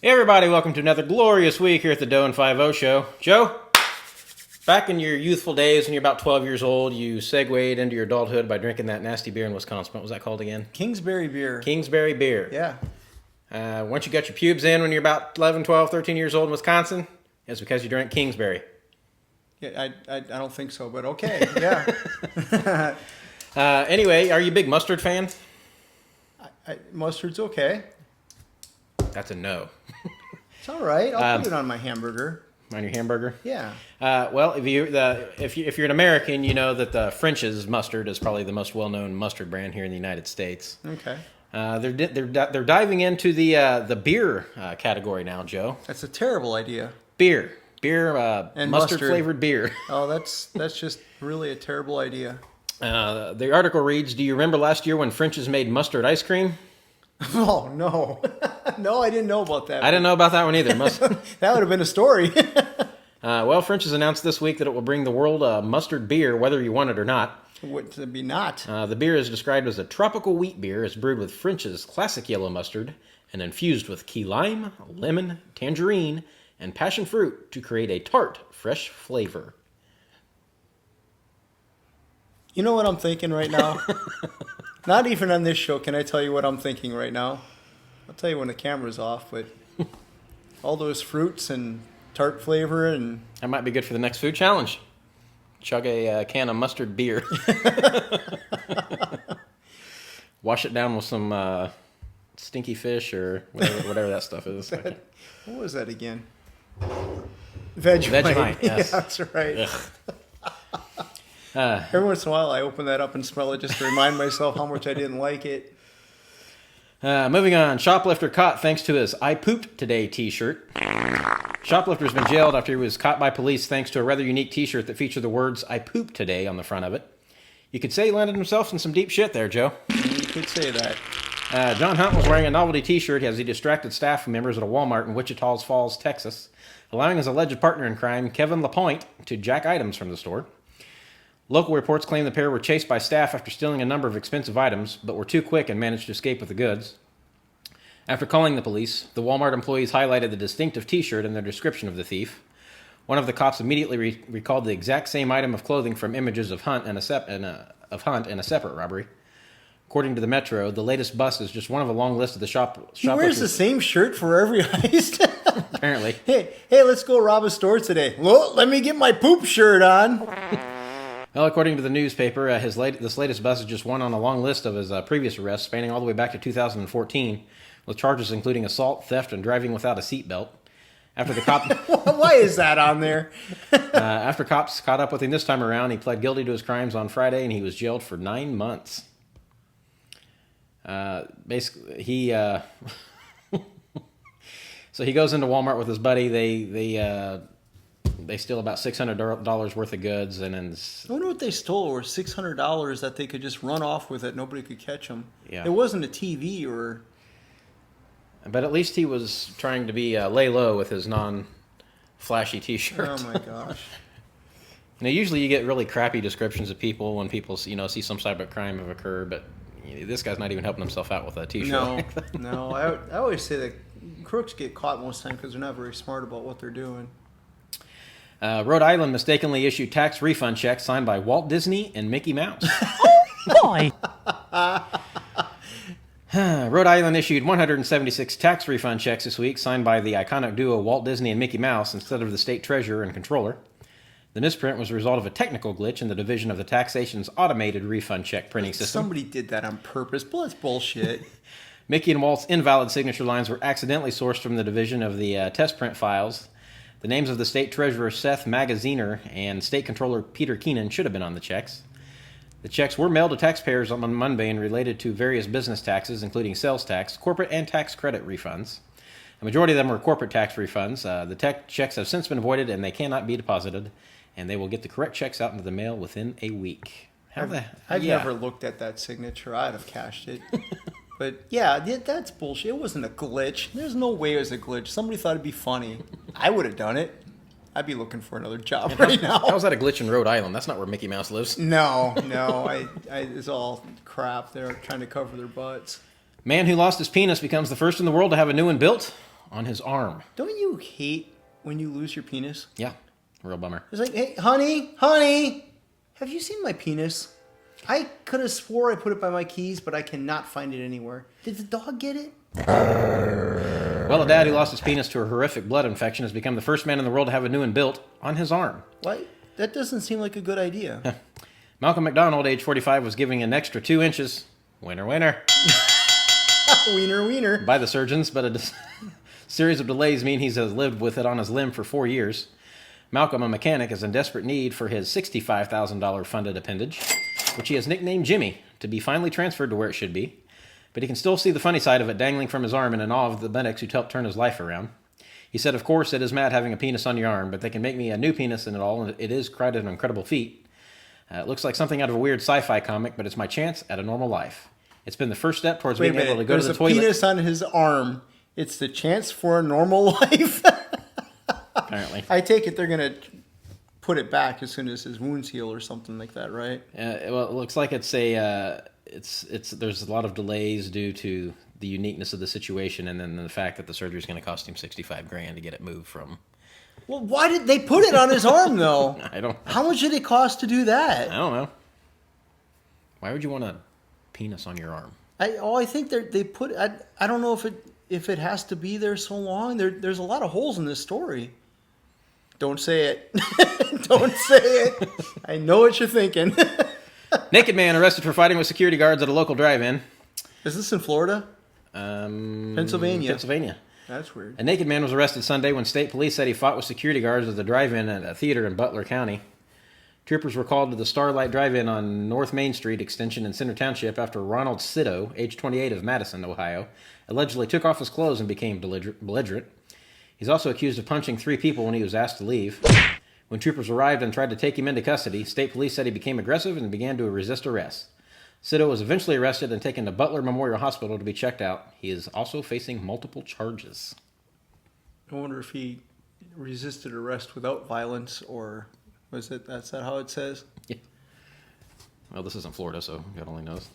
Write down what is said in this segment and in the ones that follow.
Hey everybody, welcome to another glorious week here at the Doe and 5-0 show. Joe, back in your youthful days when you're about 12 years old, you segued into your adulthood by drinking that nasty beer in Wisconsin. What was that called again? Kingsbury beer. Kingsbury beer. Yeah. Once you got your pubes in when you're about 11, 12, 13 years old in Wisconsin, it's because you drank Kingsbury. Yeah, I don't think so, but okay. Yeah. Anyway, are you a big mustard fan? Mustard's okay. That's a no. It's all right. I'll put it on my hamburger. On your hamburger? Yeah. Well, if you're an American, you know that the French's mustard is probably the most well-known mustard brand here in the United States. Okay. They're diving into the beer category now, Joe. That's a terrible idea. Beer, And mustard flavored beer. Oh, that's just really a terrible idea. The article reads: Do you remember last year when French's made mustard ice cream? Oh no, no, I didn't know about that. I didn't know about that one either. That would have been a story. Well, French's announced this week that it will bring the world mustard beer, whether you want it or not. Would it be not? The beer is described as a tropical wheat beer. It's brewed with French's classic yellow mustard and infused with key lime, lemon, tangerine, and passion fruit to create a tart, fresh flavor. You know what I'm thinking right now? Not even on this show can I tell you what I'm thinking right now. I'll tell you when the camera's off, but all those fruits and tart flavor and... That might be good for the next food challenge. Chug a can of mustard beer. Wash it down with some stinky fish or whatever that stuff is. What was that again? Vegemite. Yes. Yeah, that's right. Every once in a while I open that up and smell it just to remind myself how much I didn't like it. Moving on. Shoplifter caught thanks to his I Pooped Today t-shirt. Shoplifter's been jailed after he was caught by police thanks to a rather unique t-shirt that featured the words I Pooped Today on the front of it. You could say he landed himself in some deep shit there, Joe. You could say that. John Hunt was wearing a novelty t-shirt as he distracted staff members at a Walmart in Wichita Falls, Texas, allowing his alleged partner in crime, Kevin LaPointe, to jack items from the store. Local reports claim the pair were chased by staff after stealing a number of expensive items, but were too quick and managed to escape with the goods. After calling the police, the Walmart employees highlighted the distinctive t-shirt in their description of the thief. One of the cops immediately recalled the exact same item of clothing from images of Hunt in a separate robbery. According to the Metro, the latest bust is just one of a long list of the shoplifters. He wears the same shirt for every heist? Apparently. Hey, let's go rob a store today. Well, let me get my poop shirt on. Well, according to the newspaper, this latest bust is just one on a long list of his previous arrests, spanning all the way back to 2014, with charges including assault, theft, and driving without a seatbelt. After the cop, why is that on there? After cops caught up with him this time around, he pled guilty to his crimes on Friday, and he was jailed for 9 months. Basically, so he goes into Walmart with his buddy. They steal about $600 worth of goods, and then I wonder what they stole, or $600 that they could just run off with it. Nobody could catch them. Yeah. It wasn't a TV or... But at least he was trying to be lay low with his non-flashy t-shirt. Oh my gosh. Now, usually you get really crappy descriptions of people when people see some type of crime have occurred, but this guy's not even helping himself out with a t-shirt. No. I always say that crooks get caught most of the time because they're not very smart about what they're doing. Rhode Island mistakenly issued tax refund checks signed by Walt Disney and Mickey Mouse. Oh my! Rhode Island issued 176 tax refund checks this week signed by the iconic duo Walt Disney and Mickey Mouse instead of the state treasurer and controller. The misprint was a result of a technical glitch in the division of the taxation's automated refund check printing system. Somebody did that on purpose, but that's bullshit. Mickey and Walt's invalid signature lines were accidentally sourced from the division of the test print files. The names of the state treasurer Seth Magaziner and state controller Peter Keenan should have been on the checks. The checks were mailed to taxpayers on Monday and related to various business taxes, including sales tax, corporate, and tax credit refunds. A majority of them were corporate tax refunds. The checks have since been voided and they cannot be deposited, and they will get the correct checks out into the mail within a week. I've never looked at that signature. I'd have cashed it. But yeah, that's bullshit. It wasn't a glitch. There's no way it was a glitch. Somebody thought it'd be funny. I would have done it. I'd be looking for another job right now. How was that a glitch in Rhode Island? That's not where Mickey Mouse lives. No. It's all crap. They're trying to cover their butts. Man who lost his penis becomes the first in the world to have a new one built. on his arm. Don't you hate when you lose your penis? Yeah, real bummer. It's like, hey, honey, have you seen my penis? I could have swore I put it by my keys, but I cannot find it anywhere. Did the dog get it? Well, a dad who lost his penis to a horrific blood infection has become the first man in the world to have a new one built on his arm. What? That doesn't seem like a good idea. Malcolm McDonald, age 45, was giving an extra 2 inches, winner, Wiener. by the surgeons, but a series of delays mean he has lived with it on his limb for 4 years. Malcolm, a mechanic, is in desperate need for his $65,000 funded appendage, which he has nicknamed Jimmy, to be finally transferred to where it should be. But he can still see the funny side of it dangling from his arm in awe of the medics who helped turn his life around. He said, of course, it is mad having a penis on your arm, but they can make me a new penis and it all, and it is quite an incredible feat. It looks like something out of a weird sci-fi comic, but it's my chance at a normal life. It's been the first step towards being able to go to the toilet. There's a penis on his arm. It's the chance for a normal life. Apparently. I take it they're going to put it back as soon as his wounds heal or something like that, right? Well, it looks like it's a... there's a lot of delays due to the uniqueness of the situation, and then the fact that the surgery is going to cost him $65,000 to get it moved from. Well, why did they put it on his arm though? I don't. How much did it cost to do that? I don't know. Why would you want a penis on your arm? I think they put. I don't know if it has to be there so long. There's a lot of holes in this story. Don't say it. Don't say it. I know what you're thinking. Naked man arrested for fighting with security guards at a local drive-in. Is this in Florida? Pennsylvania. That's weird. A naked man was arrested Sunday when state police said he fought with security guards at the drive-in at a theater in Butler County. Troopers were called to the Starlight Drive-In on North Main Street Extension in Center Township after Ronald Sitto, age 28 of Madison, Ohio, allegedly took off his clothes and became belligerent. He's also accused of punching 3 people when he was asked to leave. When troopers arrived and tried to take him into custody, state police said he became aggressive and began to resist arrest. Sitto was eventually arrested and taken to Butler Memorial Hospital to be checked out. He is also facing multiple charges. I wonder if he resisted arrest without violence, or that's that how it says? Yeah. Well, this isn't Florida, so God only knows.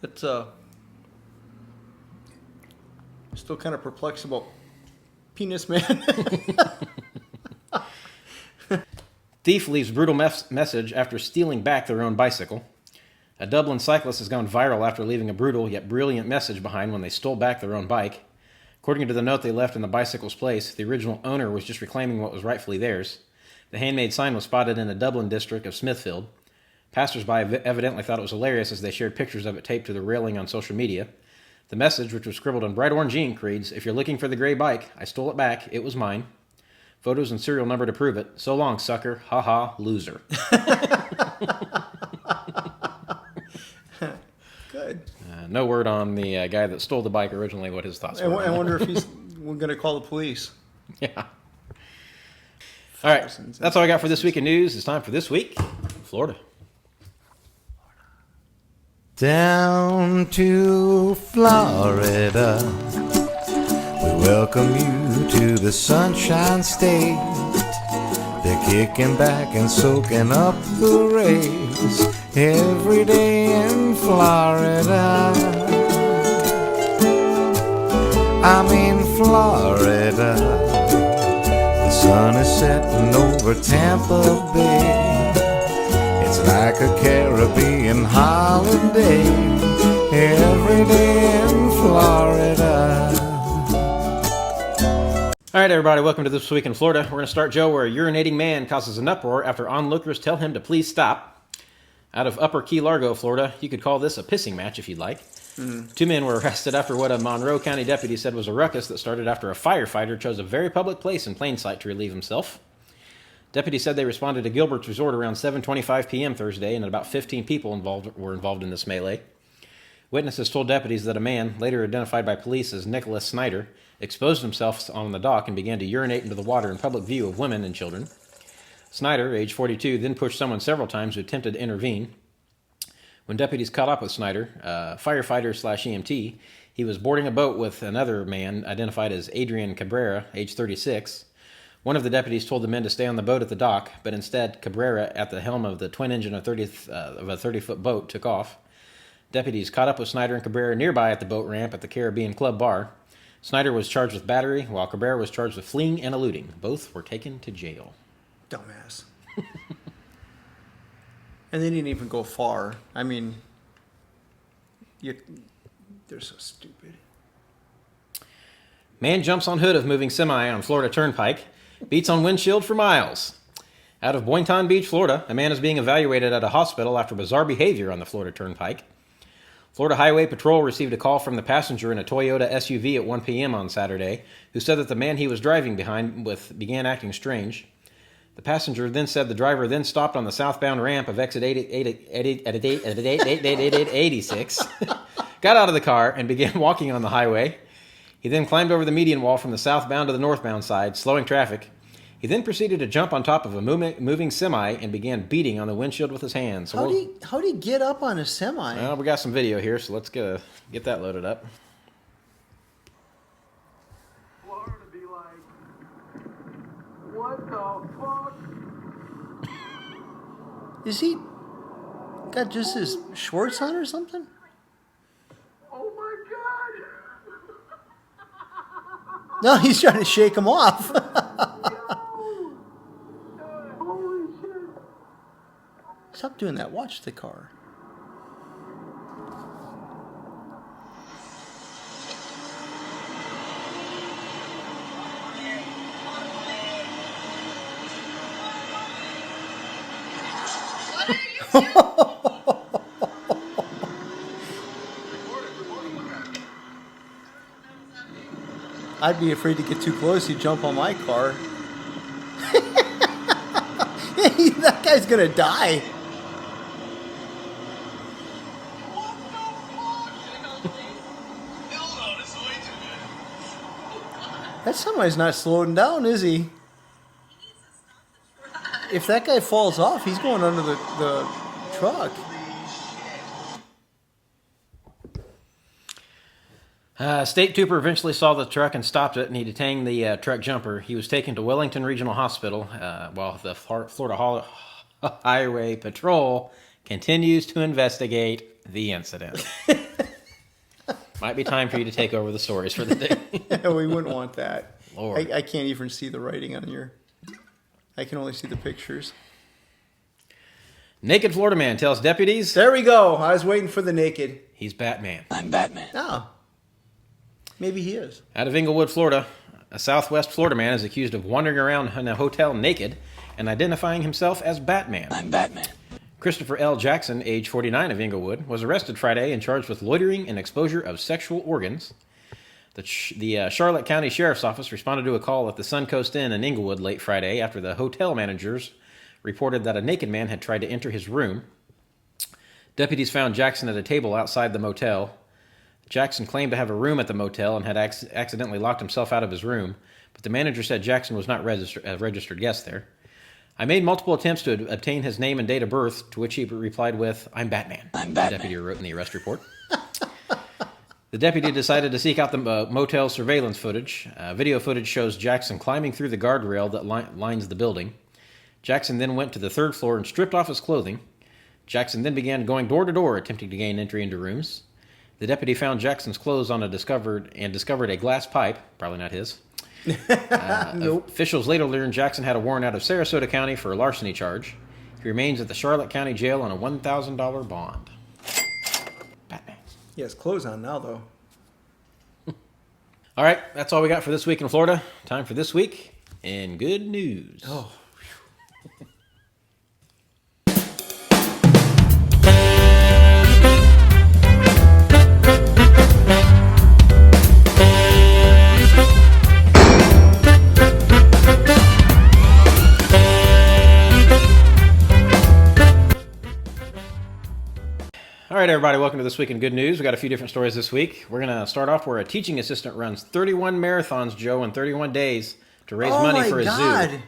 It's still kind of perplexed about penis man. Thief leaves brutal message after stealing back their own bicycle. A Dublin cyclist has gone viral after leaving a brutal yet brilliant message behind when they stole back their own bike. According to the note they left in the bicycle's place, the original owner was just reclaiming what was rightfully theirs. The handmade sign was spotted in the Dublin district of Smithfield. Passers-by evidently thought it was hilarious as they shared pictures of it taped to the railing on social media. The message, which was scribbled in bright orange ink, reads, "If you're looking for the gray bike, I stole it back. It was mine. Photos and serial number to prove it. So long, sucker. Ha ha, loser." Good. No word on the guy that stole the bike originally, what his thoughts were. I wonder if he's going to call the police. Yeah. All right. That's all I got for this week in news. It's time for This Week in Florida. Down to Florida, we welcome you to the Sunshine State. They're kicking back and soaking up the rays every day in Florida. I'm in Florida. The sun is setting over Tampa Bay. It's like a Caribbean holiday every day in Florida. All right, everybody, welcome to This Week in Florida. We're going to start, Joe, where a urinating man causes an uproar after onlookers tell him to please stop. Out of Upper Key Largo, Florida, you could call this a pissing match if you'd like. 2 men were arrested after what a Monroe County deputy said was a ruckus that started after a firefighter chose a very public place in plain sight to relieve himself. Deputies said they responded to Gilbert's Resort around 7:25 p.m. Thursday, and about 15 people were involved in this melee. Witnesses told deputies that a man, later identified by police as Nicholas Snyder, exposed himself on the dock and began to urinate into the water in public view of women and children. Snyder, age 42, then pushed someone several times who attempted to intervene. When deputies caught up with Snyder, firefighter/EMT, he was boarding a boat with another man identified as Adrian Cabrera, age 36. One of the deputies told the men to stay on the boat at the dock, but instead Cabrera, at the helm of the twin engine of a 30-foot boat, took off. Deputies caught up with Snyder and Cabrera nearby at the boat ramp at the Caribbean Club Bar. Snyder was charged with battery, while Cabrera was charged with fleeing and eluding. Both were taken to jail. Dumbass. And they didn't even go far. I mean, they're so stupid. Man jumps on hood of moving semi on Florida Turnpike. Beats on windshield for miles. Out of Boynton Beach, Florida, a man is being evaluated at a hospital after bizarre behavior on the Florida Turnpike. Florida Highway Patrol received a call from the passenger in a Toyota SUV at 1 p.m. on Saturday, who said that the man he was driving behind with began acting strange. The passenger then said the driver then stopped on the southbound ramp of exit 86, got out of the car, and began walking on the highway. He then climbed over the median wall from the southbound to the northbound side, slowing traffic. He then proceeded to jump on top of a moving semi and began beating on the windshield with his hands. So How'd he get up on a semi? well, we got some video here, so let's get that loaded up. Florida be like, what the fuck? Is he got just his shorts on or something? Oh my god! No, he's trying to shake him off. Holy shit! Stop doing that. Watch the car. I'd be afraid to get too close. He'd jump on my car. That guy's gonna die. That semi's not slowing down, is he? If that guy falls off, he's going under the truck. State trooper eventually saw the truck and stopped it, and he detained the truck jumper. He was taken to Wellington Regional Hospital, while the Florida Highway Patrol continues to investigate the incident. Might be time for you to take over the stories for the day. Yeah, we wouldn't want that. Lord. I can't even see the writing on your... I can only see the pictures. Naked Florida man tells deputies There we go. I was waiting for the naked. he's Batman. I'm Batman. Oh. Maybe he is. Out of Inglewood, Florida, a Southwest Florida man is accused of wandering around in a hotel naked and identifying himself as Batman. I'm Batman. Christopher L. Jackson, age 49 of Inglewood, was arrested Friday and charged with loitering and exposure of sexual organs. The Charlotte County Sheriff's Office responded to a call at the Suncoast Inn in Inglewood late Friday after the hotel managers reported that a naked man had tried to enter his room. Deputies found Jackson at a table outside the motel. Jackson claimed to have a room at the motel and had accidentally locked himself out of his room, but the manager said Jackson was not a registered guest there. I made multiple attempts to obtain his name and date of birth, to which he replied with, I'm Batman. I'm Batman. The deputy wrote in the arrest report. The deputy decided to seek out the motel surveillance footage. Video footage shows Jackson climbing through the guardrail that lines the building. Jackson then went to the third floor and stripped off his clothing. Jackson then began going door to door, attempting to gain entry into rooms. The deputy found Jackson's clothes on discovered a glass pipe, probably not his. Nope. Officials later learned Jackson had a warrant out of Sarasota County for a larceny charge. He remains at the Charlotte County Jail on a $1,000 bond. Batman. He has clothes on now, though. All right, that's all we got for this week in Florida. Time for This Week in Good News. Oh. All right, everybody, welcome to This Week in Good News. We got a few different stories this week. We're going to start off where a teaching assistant runs 31 marathons, Joe, in 31 days to raise money for a zoo.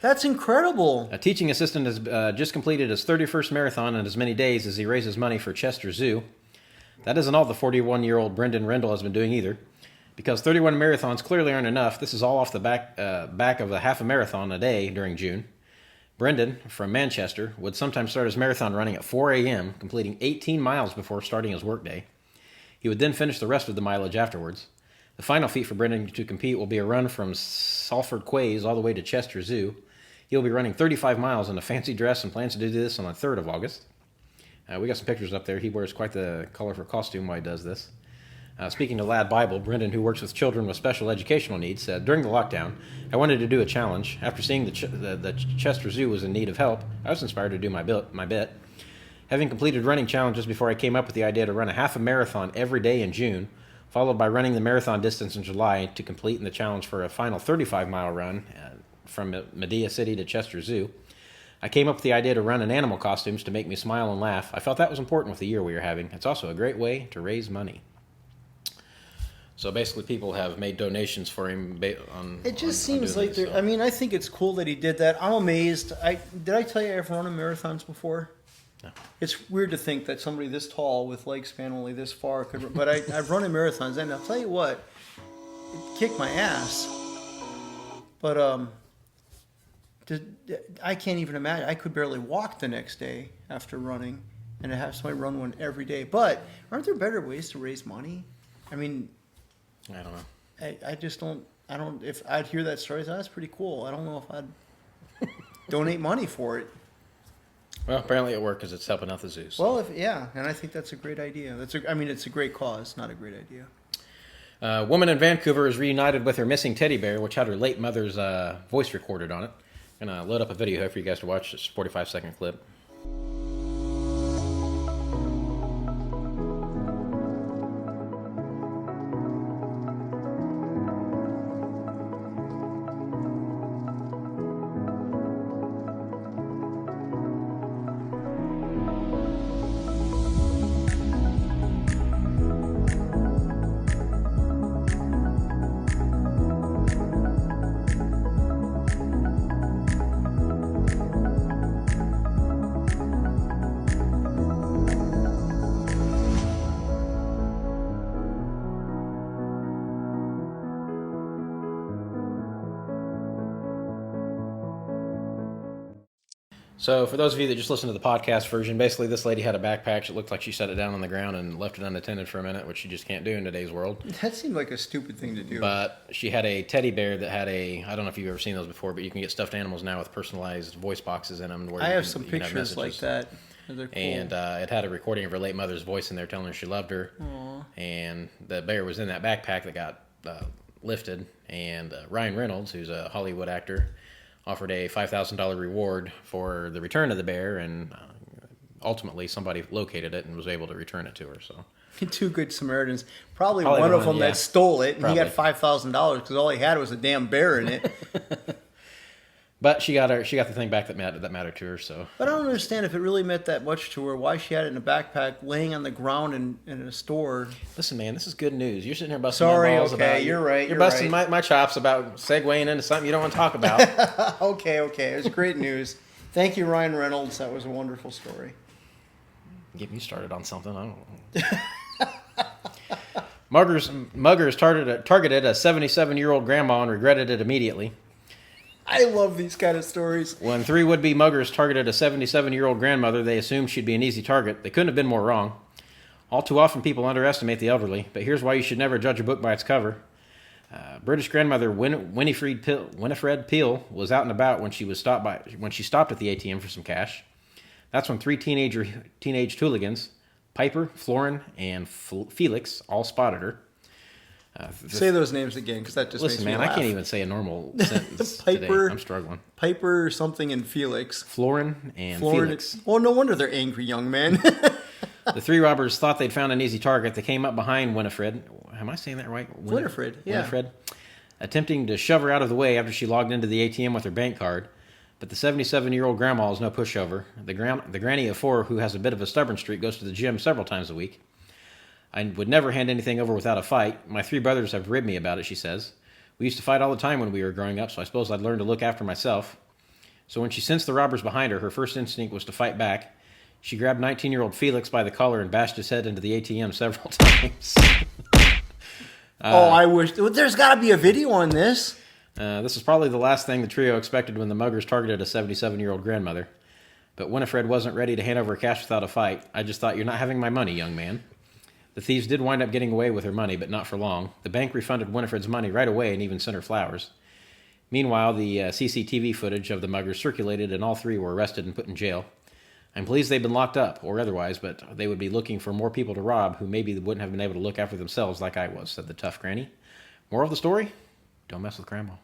That's incredible. A teaching assistant has just completed his 31st marathon in as many days as he raises money for Chester Zoo. That isn't all the 41-year-old Brendan Rendell has been doing either. Because 31 marathons clearly aren't enough, this is all off the back of a half a marathon a day during June. Brendan, from Manchester, would sometimes start his marathon running at 4 a.m., completing 18 miles before starting his workday. He would then finish the rest of the mileage afterwards. The final feat for Brendan to compete will be a run from Salford Quays all the way to Chester Zoo. He'll be running 35 miles in a fancy dress and plans to do this on the 3rd of August. We got some pictures up there. He wears quite the colorful costume while he does this. Speaking to Lad Bible, Brendan, who works with children with special educational needs, said, "During the lockdown, I wanted to do a challenge. After seeing the Chester Zoo was in need of help, I was inspired to do my bit. Having completed running challenges before, I came up with the idea to run a half a marathon every day in June, followed by running the marathon distance in July to complete in the challenge for a final 35-mile run from Medea City to Chester Zoo. I came up with the idea to run in animal costumes to make me smile and laugh. I felt that was important with the year we were having. It's also a great way to raise money." So basically, people have made donations for him. It just seems like I mean, I think it's cool that he did that. I'm amazed. Did I tell you I've run in marathons before? No. It's weird to think that somebody this tall with leg span only this far could. But I've run in marathons, and I'll tell you what, it kicked my ass. But I can't even imagine. I could barely walk the next day after running, and to have somebody run one every day. But aren't there better ways to raise money? I mean, I don't know. I just don't. I don't. If I'd hear that story, that's pretty cool. I don't know if I'd donate money for it. Well, apparently it worked because it's helping out the zoos. Well, and I think that's a great idea. It's a great cause, not a great idea. A woman in Vancouver is reunited with her missing teddy bear, which had her late mother's voice recorded on it. I'm going to load up a video here for you guys to watch. It's a 45-second clip. So for those of you that just listen to the podcast version, basically this lady had a backpack. It looked like she set it down on the ground and left it unattended for a minute, which you just can't do in today's world. That seemed like a stupid thing to do. But she had a teddy bear that had I don't know if you've ever seen those before, but you can get stuffed animals now with personalized voice boxes in them. Where I have some pictures like that. They're cool. And it had a recording of her late mother's voice in there telling her she loved her. Aww. And the bear was in that backpack that got lifted. And Ryan Reynolds, who's a Hollywood actor, offered a $5,000 reward for the return of the bear, and ultimately somebody located it and was able to return it to her. So, Two good Samaritans. Probably one of them that stole it, and Probably. he got $5,000 because all he had was a damn bear in it. But she got the thing back that mattered to her. So, but I don't understand if it really meant that much to her. Why she had it in a backpack, laying on the ground in a store. Listen, man, this is good news. You're sitting here busting Sorry, my balls okay, about. you're right. You're busting my chops about segueing into something you don't want to talk about. Okay. It was great news. Thank you, Ryan Reynolds. That was a wonderful story. Get me started on something. I don't. Muggers targeted a 77-year-old grandma and regretted it immediately. I love these kind of stories. When 3 would-be muggers targeted a 77-year-old grandmother, they assumed she'd be an easy target. They couldn't have been more wrong. All too often, people underestimate the elderly, but here's why you should never judge a book by its cover. British grandmother Winifred Peel was out and about when she stopped at the ATM for some cash. That's when 3 teenage hooligans, Piper, Florin, and Felix, all spotted her. Say those names again, because that just Listen, makes me man, laugh. I can't even say a normal sentence Piper, today. I'm struggling. Piper something and Felix. Florin and Felix. Oh, no wonder they're angry young men. The 3 robbers thought they'd found an easy target. They came up behind Winifred. Am I saying that right? Winifred, yeah. Winifred, attempting to shove her out of the way after she logged into the ATM with her bank card. But the 77-year-old grandma is no pushover. The granny of 4, who has a bit of a stubborn streak, goes to the gym several times a week. I would never hand anything over without a fight. My 3 brothers have ribbed me about it, she says. We used to fight all the time when we were growing up, so I suppose I'd learned to look after myself. So when she sensed the robbers behind her, her first instinct was to fight back. She grabbed 19-year-old Felix by the collar and bashed his head into the ATM several times. I wish. There's got to be a video on this. This is probably the last thing the trio expected when the muggers targeted a 77-year-old grandmother. But Winifred wasn't ready to hand over cash without a fight. I just thought, you're not having my money, young man. The thieves did wind up getting away with her money, but not for long. The bank refunded Winifred's money right away and even sent her flowers. Meanwhile, the CCTV footage of the muggers circulated, and all three were arrested and put in jail. I'm pleased they've been locked up, or otherwise, but they would be looking for more people to rob who maybe wouldn't have been able to look after themselves like I was, said the tough granny. Moral of the story? Don't mess with Grandma.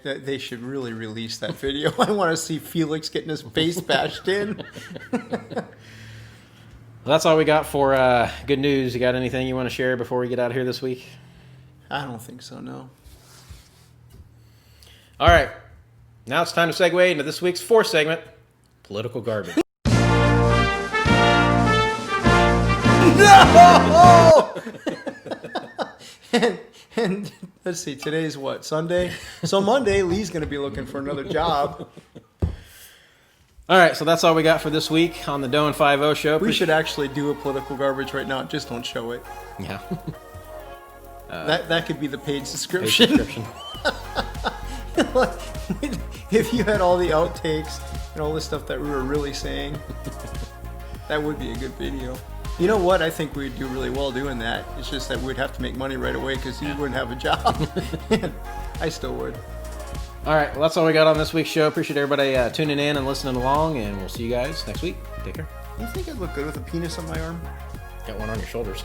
They should really release that video. I want to see Felix getting his face bashed in. Well, that's all we got for good news. You got anything you want to share before we get out of here this week? I don't think so, no. All right. Now it's time to segue into this week's fourth segment, Political Garbage. No! and let's see, today's what, Sunday? So Monday, Lee's going to be looking for another job. All right, so that's all we got for this week on the Doe and 5-0 show. We should actually do a political garbage right now. Just don't show it. Yeah. That could be the paid subscription. If you had all the outtakes and all the stuff that we were really saying, that would be a good video. You know what? I think we'd do really well doing that. It's just that we'd have to make money right away because you wouldn't have a job. I still would. All right, well, that's all we got on this week's show. Appreciate everybody tuning in and listening along, and we'll see you guys next week. Take care. You think I'd look good with a penis on my arm? Got one on your shoulders.